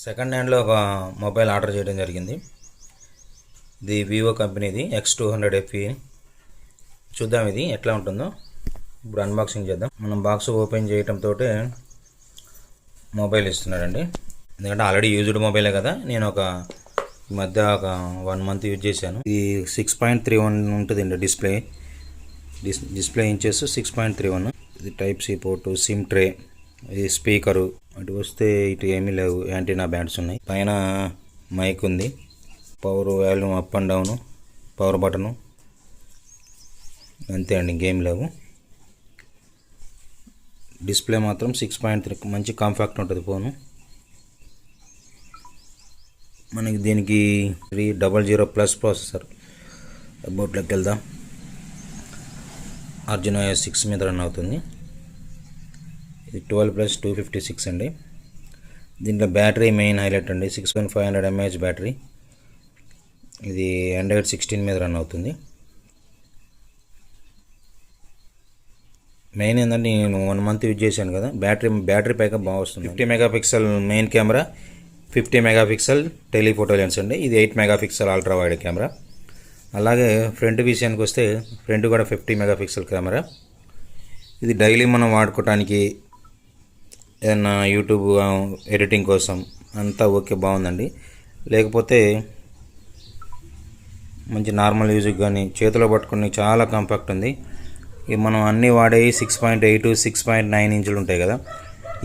Second హ్యాండ్లో ఒక mobile order చేయడం జరిగింది. ఇది వివో కంపెనీది X200FE. చూద్దాం ఇది ఎట్లా ఉంటుందో. ఇప్పుడు అన్బాక్సింగ్ చేద్దాం. మనం బాక్స్ ఓపెన్ చేయడంతో మొబైల్ ఇస్తున్నాడండి. ఎందుకంటే ఆల్రెడీ యూజ్డ్ మొబైలే కదా. నేను ఈ మధ్య ఒక 1 మంత్ యూజ్ చేశాను. ఇది 6.31 ఉంటుందండి డిస్ప్లే ఇంచెస్ 6.31. ఇది type C port, SIM tray, ఇది స్పీకరు. అటు వస్తే ఇటు ఏమీ లేవు, యాంటీనా బ్యాండ్స్ ఉన్నాయి. పైన మైక్ ఉంది, power volume up and down, power button, అంతే అండి, ఇంకేం లేవు. డిస్ప్లే మాత్రం 6.3, మంచి కాంపాక్ట్ ఉంటుంది ఫోను. మనకి దీనికి 300+ ప్రాసెసర్. అబౌట్లోకి వెళ్దాం. Arduino S6 మీద రన్ అవుతుంది. ఇది 12+256 అండి. దీంట్లో బ్యాటరీ మెయిన్ హైలైట్ అండి. 6500 mAh బ్యాటరీ. ఇది Android 16 మీద రన్ అవుతుంది. మెయిన్ ఏంటంటే నేను 1 మంత్ యూజ్ చేశాను కదా. బ్యాటరీ బ్యాకప్ బాగా వస్తుంది. 50 megapixel main camera, 50 megapixel telephoto lens అండి. ఇది 8 మెగాపిక్సెల్ అల్ట్రా వైడ్ కెమెరా. అలాగే ఫ్రంట్ విషయానికి వస్తే ఫ్రంట్ కూడా 50 మెగాపిక్సెల్ కెమెరా. ఇది డైలీ మనం వాడుకోవటానికి, ఏదన్నా యూట్యూబ్ ఎడిటింగ్ కోసం అంతా ఓకే, బాగుందండి. లేకపోతే మంచి నార్మల్ యూజ్కి కానీ చేతిలో పట్టుకుని చాలా కాంపాక్ట్ ఉంది. ఇది మనం అన్నీ వాడేవి 6.8, 6.9 ఇంచులు ఉంటాయి కదా.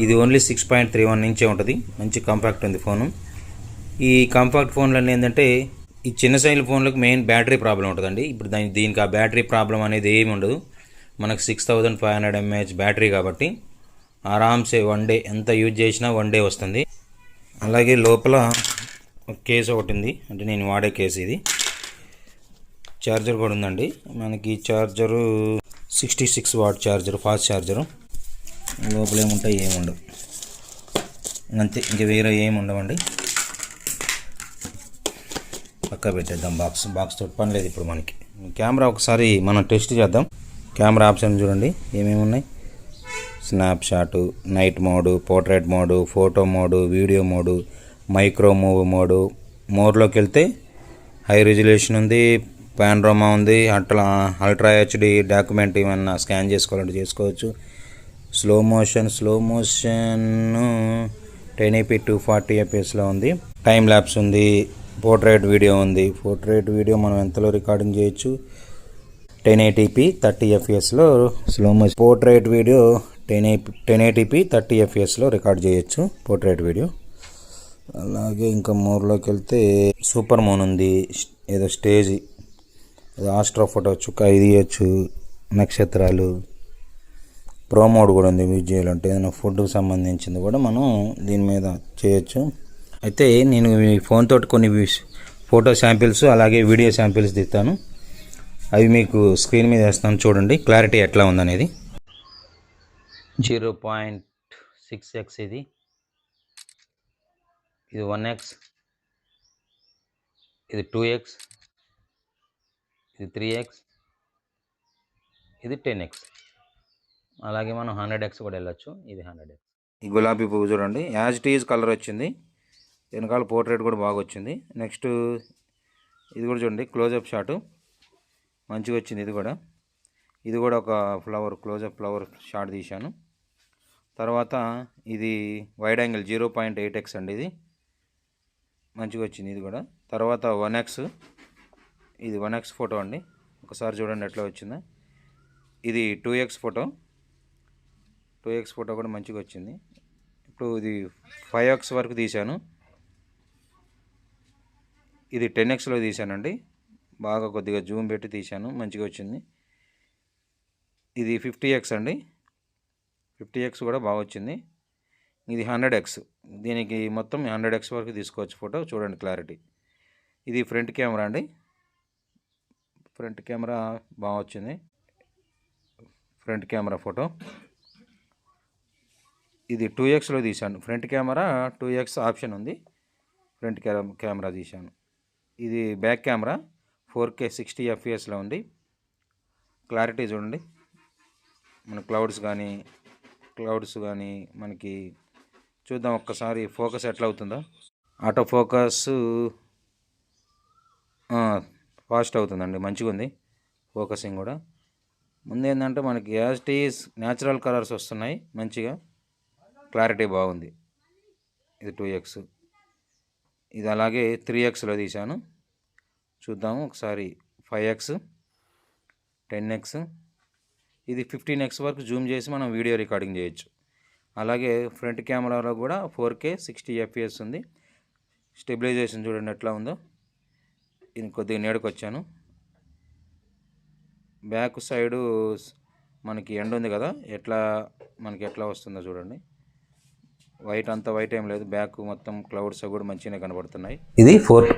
ఇది ఓన్లీ 6.31 ఇంచే ఉంటుంది. మంచి కాంపాక్ట్ ఉంది ఫోను. ఈ కాంపాక్ట్ ఫోన్లన్నీ ఏంటంటే ఈ చిన్న సైజు ఫోన్లకు మెయిన్ బ్యాటరీ ప్రాబ్లం ఉంటుందండి. ఇప్పుడు దీనికి ఆ బ్యాటరీ ప్రాబ్లం అనేది ఏమి ఉండదు. మనకు 6500 mAh బ్యాటరీ కాబట్టి ఆరామ్సే 1 డే ఎంత యూజ్ చేసినా 1 డే వస్తుంది. అలాగే లోపల ఒక కేసు ఒకటి ఉంది, అంటే నేను వాడే కేసు ఇది. ఛార్జర్ కూడా ఉందండి. మనకి charger 66 what charger, fast charger. లోపల ఏముంటాయి, ఏముండవు, అంతే, ఇంక వేరే ఏమి ఉండవండి. పక్క పెట్టేద్దాం. బాక్స్ తోటి పని లేదు ఇప్పుడు మనకి. కెమెరా ఒకసారి మనం టెస్ట్ చేద్దాం. కెమెరా ఆప్షన్ చూడండి ఏమేమి ఉన్నాయి. Snapshot, night mode, portrait mode, photo mode, video mode, micro move mode. మోడ్లోకి వెళ్తే హై రిజల్యూషన్ ఉంది, పానోరామా ఉంది, అల్ట్రా HD డాక్యుమెంట్ ఏమన్నా స్కాన్ చేసుకోవాలంటే చేసుకోవచ్చు. స్లో మోషన్ 1080 240 fps ఉంది. టైం ల్యాప్స్ ఉంది, పోర్ట్రేట్ వీడియో ఉంది. పోర్ట్రేట్ వీడియో మనం ఎంతలో రికార్డింగ్ చేయొచ్చు, 1080p 30 fpsలో slow motion. Portrait video 1080p 30 fpsలో రికార్డ్ చేయొచ్చు పోర్ట్రేట్ వీడియో. అలాగే ఇంకా మోర్లోకి వెళ్తే సూపర్ మోన్ ఉంది, ఏదో స్టేజ్, ఏదో ఆస్ట్రో ఫోటో చుక్క ఇది చేయొచ్చు, నక్షత్రాలు. ప్రో మోడ్ కూడా ఉంది, యూజ్ చేయాలంటే ఏదైనా ఫుడ్కి సంబంధించింది కూడా మనం దీని మీద చేయొచ్చు. అయితే నేను ఈ ఫోన్ తోటి కొన్ని ఫోటో శాంపిల్స్ అలాగే వీడియో శాంపిల్స్ తీస్తాను. అవి మీకు స్క్రీన్ మీద వేస్తాను, చూడండి క్లారిటీ ఎట్లా ఉందనేది. 0.6x ఇది 1x, ఇది 2x, ఇది 3x, ఇది 10x. అలాగే మనం 100x కూడా వెళ్ళొచ్చు. ఇది 100x. ఈ గులాబీ పువ్వు చూడండి, యాజ్ ఇట్ ఈజ్ కలర్ వచ్చింది. వెనకాల పోర్ట్రేట్ కూడా బాగా వచ్చింది. నెక్స్ట్ ఇది కూడా చూడండి, క్లోజప్ షాటు మంచిగా వచ్చింది. ఇది కూడా ఒక ఫ్లవర్, క్లోజప్ ఫ్లవర్ షాట్ తీశాను. తర్వాత ఇది వైడ్ యాంగిల్ 0.8x అండి, ఇది మంచిగా వచ్చింది. ఇది కూడా తర్వాత 1x, ఇది 1x ఫోటో అండి. ఒకసారి చూడండి ఎట్లా వచ్చిందో. ఇది 2x ఫోటో కూడా మంచిగా వచ్చింది. ఇప్పుడు ఇది 5x వరకు తీశాను. ఇది 10xలో తీశానండి, బాగా కొద్దిగా జూమ్ పెట్టి తీశాను, మంచిగా వచ్చింది. ఇది 50x అండి, 50x కూడా బాగా వచ్చింది. ఇది 100x, దీనికి మొత్తం 100x వరకు తీసుకోవచ్చు ఫోటో. చూడండి క్లారిటీ. ఇది ఫ్రంట్ కెమెరా అండి, ఫ్రంట్ కెమెరా బాగా వచ్చింది. ఫ్రంట్ కెమెరా ఫోటో ఇది 2xలో తీశాను. ఫ్రంట్ కెమెరా 2x ఆప్షన్ ఉంది, ఫ్రంట్ కెమెరా తీశాను. ఇది బ్యాక్ కెమెరా 4K 60 fpsలో ఉంది. క్లారిటీ చూడండి. మన క్లౌడ్స్ కానీ మనకి చూద్దాం ఒక్కసారి ఫోకస్ ఎట్లా అవుతుందో. ఆటో ఫోకస్ ఫాస్ట్ అవుతుందండి, మంచిగా ఉంది ఫోకసింగ్ కూడా. ముందు ఏంటంటే మనకి as it is natural colours వస్తున్నాయి, మంచిగా క్లారిటీ బాగుంది. ఇది 2x, ఇది అలాగే 3xలో తీశాను. చూద్దాము ఒకసారి 5x, 10x, ఇది 15x వరకు జూమ్ చేసి మనం వీడియో రికార్డింగ్ చేయొచ్చు. అలాగే ఫ్రంట్ కెమెరాలో కూడా 4K 60 FPS ఉంది. స్టెబిలైజేషన్ చూడండి ఎట్లా ఉందో. ఇది కొద్దిగా నీడకు వచ్చాను. బ్యాక్ సైడు మనకి ఎండ ఉంది కదా, మనకి ఎట్లా వస్తుందో చూడండి. వైట్ అంత వైట్ ఏం లేదు, బ్యాక్ మొత్తం క్లౌడ్స్ కూడా మంచిగానే కనబడుతున్నాయి. ఇది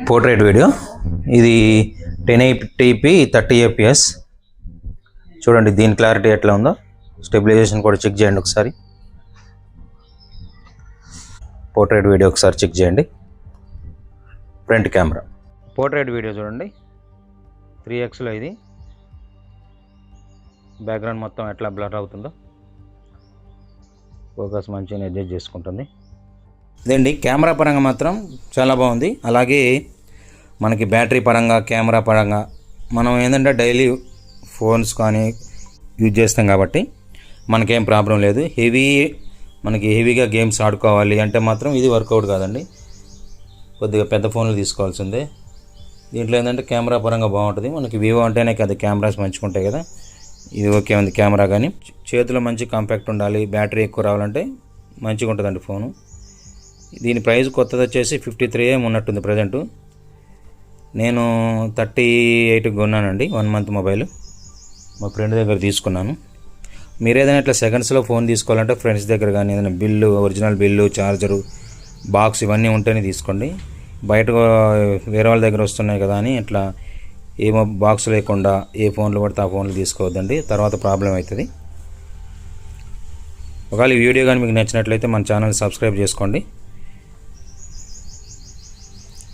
పోర్ట్రేట్ వీడియో, ఇది 1080p 30 fps. చూడండి దీని క్లారిటీ ఎట్లా ఉందో. స్టెబిలైజేషన్ కూడా చెక్ చేయండి ఒకసారి. పోర్ట్రేట్ వీడియో ఒకసారి చెక్ చేయండి. ఫ్రంట్ కెమెరా పోర్ట్రేట్ వీడియో చూడండి 3xలో. ఇది బ్యాక్గ్రౌండ్ మొత్తం ఎట్లా బ్లర్ అవుతుందో, ఫోకస్ మంచిగా అడ్జస్ట్ చేసుకుంటుంది. ఇదండి కెమెరా పరంగా మాత్రం చాలా బాగుంది. అలాగే మనకి బ్యాటరీ పరంగా, కెమెరా పరంగా మనం ఏంటంటే డైలీ ఫోన్స్ కానీ యూజ్ చేస్తాం కాబట్టి మనకేం ప్రాబ్లం లేదు. మనకి హెవీగా గేమ్స్ ఆడుకోవాలి అంటే మాత్రం ఇది వర్కౌట్ కాదండి, కొద్దిగా పెద్ద ఫోన్లు తీసుకోవాల్సిందే. దీంట్లో ఏంటంటే కెమెరా పరంగా బాగుంటుంది. మనకి వివో అంటేనే కదా కెమెరాస్ మంచిగా ఉంటాయి కదా, ఇది ఓకే ఉంది కెమెరా. కానీ చేతిలో మంచి కాంపాక్ట్ ఉండాలి, బ్యాటరీ ఎక్కువ రావాలంటే మంచిగా ఉంటుందండి ఫోను. దీని ప్రైస్ కొత్తది వచ్చేసి 53 ఉన్నట్టుంది ప్రజెంటు. నేను 38కి కొన్నానండి, 1 month మొబైల్. మా ఫ్రెండ్ దగ్గర తీసుకున్నాను. మీరు ఏదైనా ఇట్లా సెకండ్స్లో ఫోన్ తీసుకోవాలంటే ఫ్రెండ్స్ దగ్గర కానీ ఏదైనా bill, original bill, charger, box ఇవన్నీ ఉంటేనే తీసుకోండి. బయట వేరే వాళ్ళ దగ్గర వస్తున్నాయి కదా అని ఇట్లా ఏమో బాక్స్ లేకుండా ఏ ఫోన్లు పడితే ఆ ఫోన్లు తీసుకోవద్దండి, తర్వాత ప్రాబ్లం అవుతుంది. ఒకవేళ ఈ వీడియో కానీ మీకు నచ్చినట్లయితే మన ఛానల్ సబ్స్క్రైబ్ చేసుకోండి.